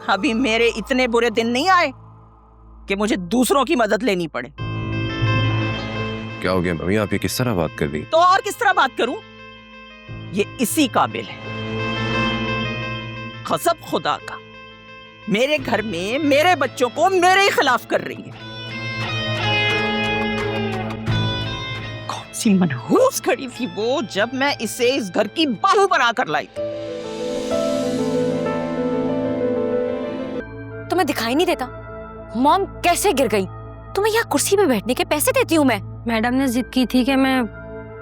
अभी मेरे इतने बुरे दिन नहीं आए कि मुझे दूसरों की मदद लेनी पड़े। क्या हो गया मम्मी, आप ये किस तरह बात कर रही? तो और किस तरह बात करूं? ये इसी काबिल है। गज़ब खुदा का, मेरे घर में मेरे बच्चों को मेरे ही खिलाफ कर रही है। कौन सी मनहूस खड़ी थी वो जब मैं इसे इस घर की बहू बनाकर लाई। तुम्हें दिखाई नहीं देता मॉम कैसे गिर गई? तुम्हें यहाँ कुर्सी पे बैठने के पैसे देती हूँ मैं। मैडम ने जिद की थी कि मैं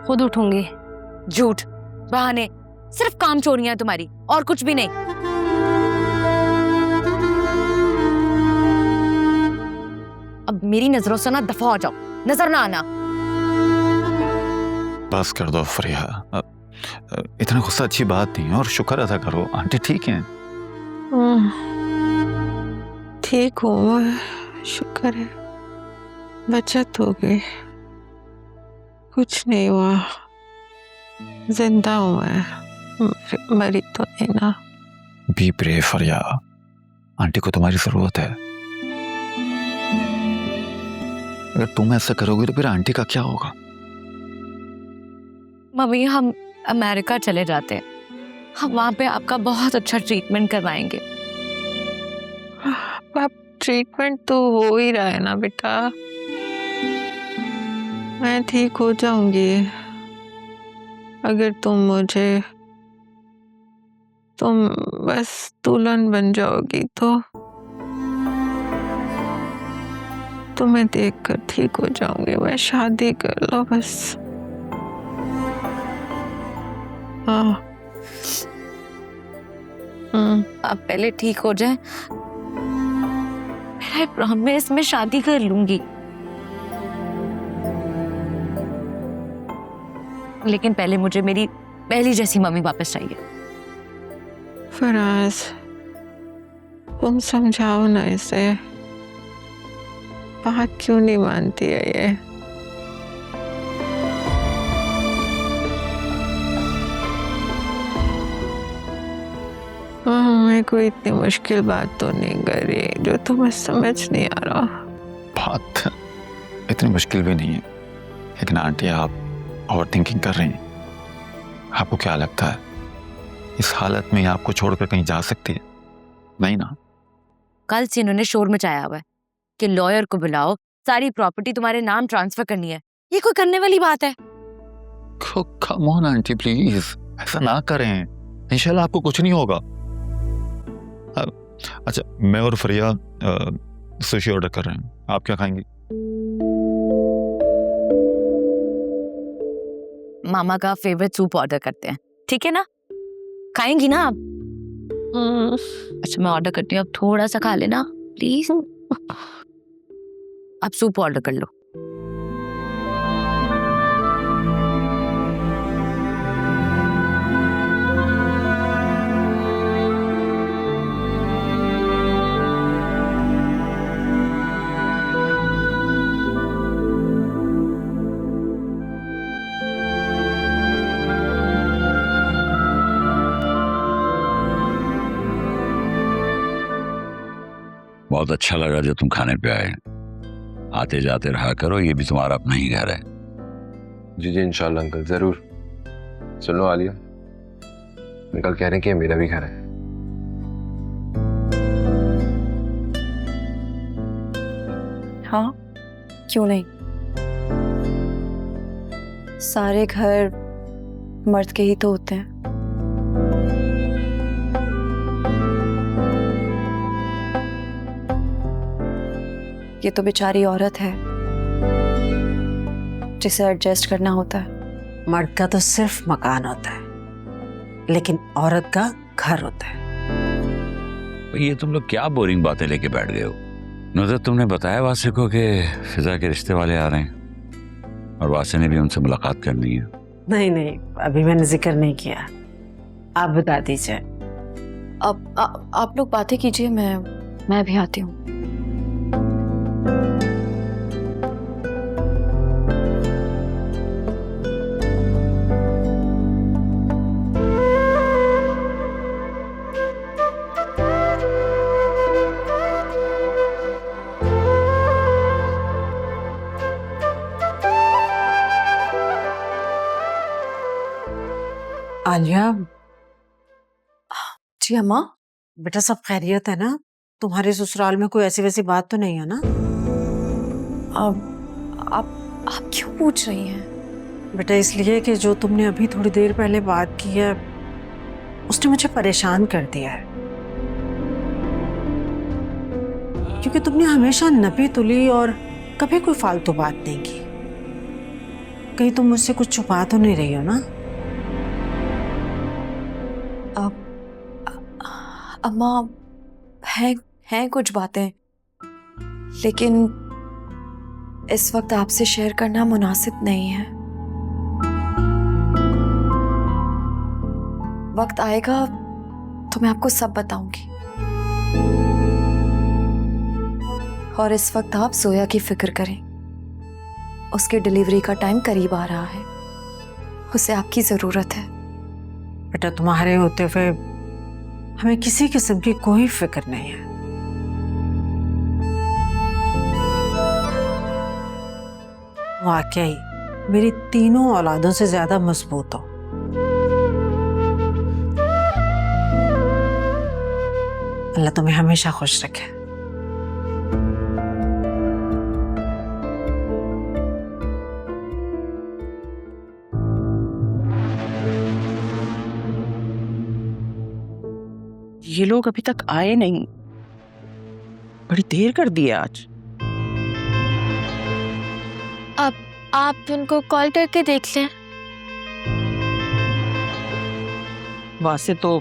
खुद उठूंगी। झूठ, बहाने, सिर्फ काम चोरियां तुम्हारी और कुछ भी नहीं। अब मेरी नजरों से ना दफा हो जाओ, नजर ना आना। बस कर दो फरिया, इतना गुस्सा अच्छी बात नहीं है और शुक्र अदा करो आंटी ठीक हैं। ठीक हूँ, शुक्र है, बचत हो गई, कुछ नहीं हुआ, जिंदा हूँ मैं, मरी तो नहीं ना। बी ब्रेव फरिया, आंटी को तुम्हारी जरूरत है। अगर तुम ऐसा करोगे तो फिर आंटी का क्या होगा? मम्मी हम अमेरिका चले जाते हैं, हम वहां पे आपका बहुत अच्छा ट्रीटमेंट करवाएंगे। अब ट्रीटमेंट तो हो ही रहा है ना बेटा, मैं ठीक हो जाऊंगी अगर तुम बस दुल्हन बन जाओगी तो तुम्हें देखकर ठीक हो जाऊंगी। मैं शादी कर लो बस। हाँ आप पहले ठीक हो जाए, आई प्रॉमिस मैं शादी कर लूंगी, लेकिन पहले मुझे मेरी पहली जैसी मम्मी वापस चाहिए। फराज तुम समझाओ ना इसे, बात क्यों नहीं मानती है ये? मैं कोई इतनी मुश्किल बात तो नहीं कर रही जो तुम्हें समझ नहीं आ रहा। बात इतनी मुश्किल भी नहीं है, लेकिन आंटी आप ओवर थिंकिंग कर रही हैं। आपको क्या लगता है इस हालत में आपको छोड़कर कहीं जा सकती है? नहीं ना। कल से इन्होंने शोर मचाया हुआ है कि लॉयर को बुलाओ, सारी प्रॉपर्टी तुम्हारे नाम ट्रांसफर करनी है। ये कोई करने वाली बात है? कम ऑन आंटी प्लीज, ऐसा ना करें, इंशाल्लाह आपको कुछ नहीं होगा। अच्छा मैं और फरिया सुशी ऑर्डर कर रहे हैं, आप क्या खाएंगी? मामा का फेवरेट सूप ऑर्डर करते हैं, ठीक है ना? खाएंगी ना आप? अच्छा मैं ऑर्डर करती हूँ, आप थोड़ा सा खा लेना प्लीज। आप सूप ऑर्डर कर लो। बहुत अच्छा लगा जो तुम खाने पे आए। आते जाते रहा करो, ये भी तुम्हारा अपना ही घर है। जी जी इंशाल्लाह अंकल, जरूर। सुन लो आलिया, अंकल कह रहे हैं कि मेरा भी घर है। हाँ क्यों नहीं, सारे घर मर्द के ही तो होते हैं। ये तो बेचारी औरत है जिसे एडजस्ट करना होता है। मर्द का तो सिर्फ मकान होता है, लेकिन औरत का घर होता है। ये तुम लोग क्या बोरिंग बातें लेके बैठ गए हो? नुसरत तुमने बताया वासे को कि फिजा के रिश्ते वाले आ रहे हैं और वासे ने भी उनसे मुलाकात करनी है। नहीं नहीं, अभी मैंने जिक्र नहीं किया, आप बता दीजिए। अब आप लोग बातें कीजिए, मैं भी आती हूँ। आलिया, जी अम्मा। बेटा सब खैरियत है ना? तुम्हारे ससुराल में कोई ऐसी वैसी बात तो नहीं है ना? आप क्यों पूछ रही हैं? बेटा इसलिए कि जो तुमने अभी थोड़ी देर पहले बात की है उसने मुझे परेशान कर दिया है, क्योंकि तुमने हमेशा नपी तुली और कभी कोई फालतू बात नहीं की। कहीं तुम मुझसे कुछ छुपा तो नहीं रही हो ना? अम्मा हैं कुछ बातें, लेकिन इस वक्त आपसे शेयर करना मुनासिब नहीं है। वक्त आएगा तो मैं आपको सब बताऊंगी। और इस वक्त आप जोया की फिक्र करें। उसकी डिलीवरी का टाइम करीब आ रहा है, उसे आपकी जरूरत है। बेटा तुम्हारे होते हुए हमें किसी किस्म की कोई फिक्र नहीं है। वाकई मेरी तीनों औलादों से ज्यादा मजबूत हो। अल्लाह तुम्हें हमेशा खुश रखे। ये लोग अभी तक आए नहीं, बड़ी देर कर दी आज। आप उनको कॉल करके देख लें। वासे तो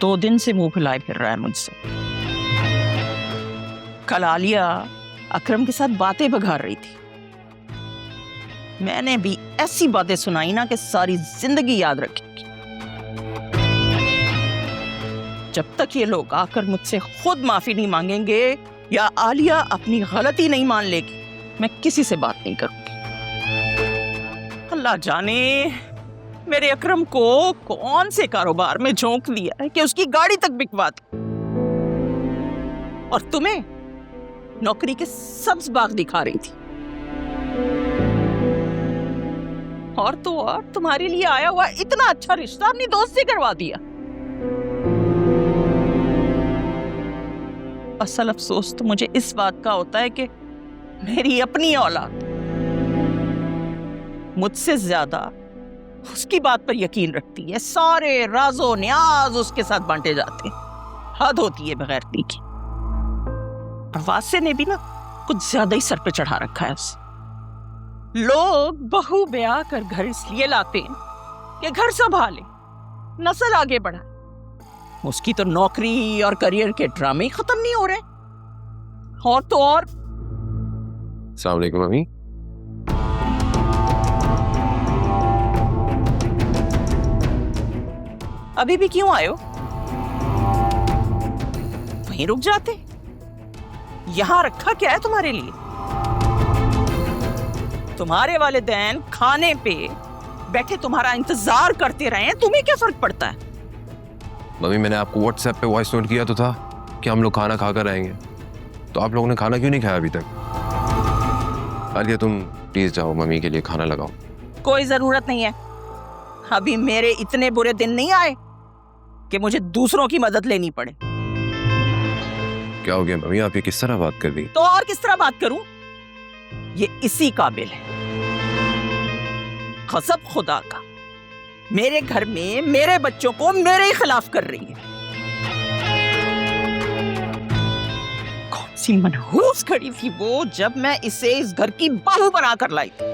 2 दिन से मुंह फुलाए फिर रहा है मुझसे। कल आलिया अकरम के साथ बातें बघार रही थी, मैंने भी ऐसी बातें सुनाई ना कि सारी जिंदगी याद रखेगी। जब तक ये लोग आकर मुझसे खुद माफी नहीं मांगेंगे या आलिया अपनी गलती नहीं मान लेगी, मैं किसी से बात नहीं करूंगी। अल्लाह जाने मेरे अकरम को कौन से कारोबार में झोंक दिया है कि उसकी गाड़ी तक बिकवा दी, और तुम्हें नौकरी के सब्ज बाग दिखा रही थी। और तो और तुम्हारे लिए आया हुआ इतना अच्छा रिश्ता अपनी दोस्त से करवा दिया। असल अफसोस तो मुझे इस बात का होता है कि मेरी अपनी औलाद मुझसे ज्यादा उसकी बात पर यकीन रखती है। सारे राजो न्याज उसके साथ बांटे जाते हैं। हद होती है बगैरती की। वासे ने भी ना कुछ ज्यादा ही सर पे चढ़ा रखा है उसे। लोग बहू ब्याह कर घर इसलिए लाते हैं कि घर संभाले, नस्ल आगे बढ़ाए। उसकी तो नौकरी और करियर के ड्रामे खत्म नहीं हो रहे। और तो और अस्सलाम वालेकुम मम्मी। अभी भी क्यों आए हो? वहीं रुक जाते। यहां रखा क्या है तुम्हारे लिए? तुम्हारे वालिदैन खाने पे बैठे तुम्हारा इंतजार करते रहे हैं, तुम्हें क्या फर्क पड़ता है? मम्मी मैंने आपको व्हाट्सएप पे वॉइस नोट किया तो था कि हम लोग खाना खाकर आएंगे, तो आप लोगों ने खाना क्यों नहीं खाया अभी तक? आलिया तुम प्लीज जाओ, मम्मी के लिए खाना लगाओ। कोई जरूरत नहीं है। अभी मेरे इतने बुरे दिन नहीं आए कि मुझे दूसरों की मदद लेनी पड़े। क्या हो गया मम्मी, आप ये किस तरह बात कर रही? तो और किस तरह बात करूं? ये इसी काबिल है। कसम खुदा का, मेरे घर में मेरे बच्चों को मेरे ही खिलाफ कर रही है। कौन सी मनहूस खड़ी थी वो जब मैं इसे इस घर की बहू बनाकर लाई थी।